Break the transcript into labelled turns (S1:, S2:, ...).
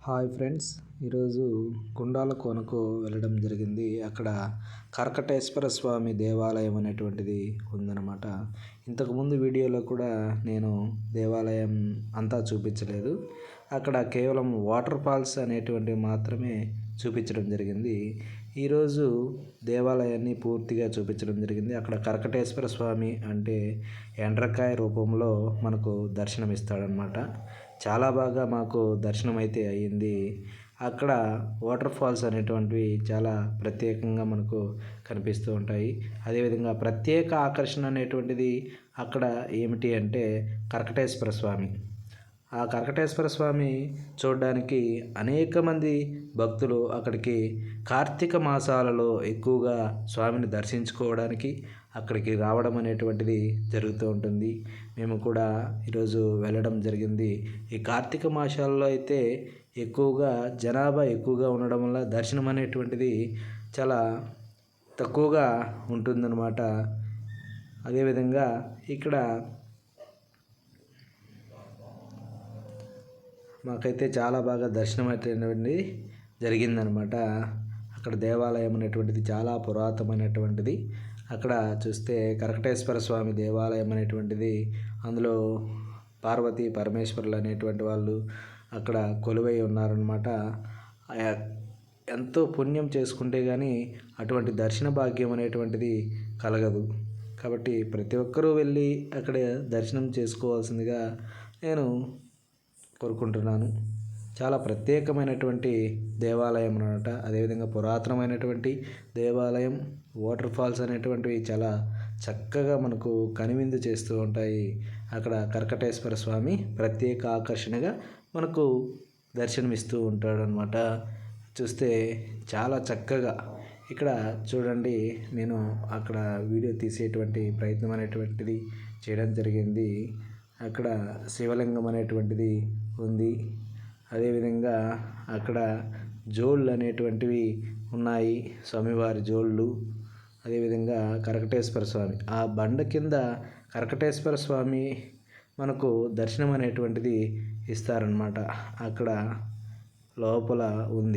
S1: Hi friends, ఈరోజు గుండాల కోనకు వెళ్ళడం జరిగింది. అక్కడ కర్కటేశ్వర స్వామి దేవాలయం అనేటువంటిది ఉందన్నమాట. ఇంతకుముందు వీడియోలో కూడా నేను దేవాలయం అంతా చూపించలేదు. అక్కడ కేవలం వాటర్ ఫాల్స్ అనేటువంటివి మాత్రమే చూపించడం జరిగింది. ఈరోజు దేవాలయాన్ని పూర్తిగా చూపించడం జరిగింది. అక్కడ కర్కటేశ్వర స్వామి అంటే ఎండ్రకాయ రూపంలో మనకు దర్శనమిస్తాడనమాట. చాలా బాగా మాకు దర్శనం అయితే అయ్యింది. అక్కడ వాటర్ ఫాల్స్ అనేటువంటివి చాలా ప్రత్యేకంగా మనకు కనిపిస్తూ ఉంటాయి. అదేవిధంగా ప్రత్యేక ఆకర్షణ అనేటువంటిది అక్కడ ఏమిటి అంటే కర్కటేశ్వర స్వామి. ఆ కర్కటేశ్వర స్వామి చూడడానికి అనేక మంది భక్తులు అక్కడికి కార్తీక మాసాలలో ఎక్కువగా స్వామిని దర్శించుకోవడానికి అక్కడికి రావడం అనేటువంటిది జరుగుతూ ఉంటుంది. మేము కూడా ఈరోజు వెళ్ళడం జరిగింది. ఈ కార్తీక మాసాలలో అయితే ఎక్కువగా జనాభా ఎక్కువగా ఉండడం వల్ల దర్శనం అనేటువంటిది చాలా తక్కువగా ఉంటుందన్నమాట. అదేవిధంగా ఇక్కడ మాకైతే చాలా బాగా దర్శనం అనేటువంటిది జరిగిందనమాట. అక్కడ దేవాలయం అనేటువంటిది చాలా పురాతనమైనటువంటిది. అక్కడ చూస్తే కర్కటేశ్వర స్వామి దేవాలయం అనేటువంటిది, అందులో పార్వతీ పరమేశ్వరులు అనేటువంటి వాళ్ళు అక్కడ కొలువై ఉన్నారనమాట. ఎంతో పుణ్యం చేసుకుంటే కానీ అటువంటి దర్శన భాగ్యం అనేటువంటిది కలగదు. కాబట్టి ప్రతి ఒక్కరూ వెళ్ళి అక్కడ దర్శనం చేసుకోవాల్సిందిగా నేను కోరుకుంటున్నాను. చాలా ప్రత్యేకమైనటువంటి దేవాలయం అన్నమాట. అదేవిధంగా పురాతనమైనటువంటి దేవాలయం. వాటర్ ఫాల్స్ అనేటువంటివి చాలా చక్కగా మనకు కనువిందు చేస్తూ ఉంటాయి. అక్కడ కర్కటేశ్వర స్వామి ప్రత్యేక ఆకర్షణగా మనకు దర్శనమిస్తూ ఉంటాడనమాట. చూస్తే చాలా చక్కగా ఇక్కడ చూడండి, నేను అక్కడ వీడియో తీసేటువంటి ప్రయత్నం అనేటువంటిది చేయడం జరిగింది. అక్కడ శివలింగం అనేటువంటిది ఉంది. అదేవిధంగా అక్కడ జోళ్ళు అనేటువంటివి ఉన్నాయి, స్వామివారి జోళ్ళు. అదేవిధంగా కర్కటేశ్వర స్వామి ఆ బండ కింద కర్కటేశ్వర స్వామి మనకు దర్శనం అనేటువంటిది ఇస్తారనమాట. అక్కడ లోపల ఉంది.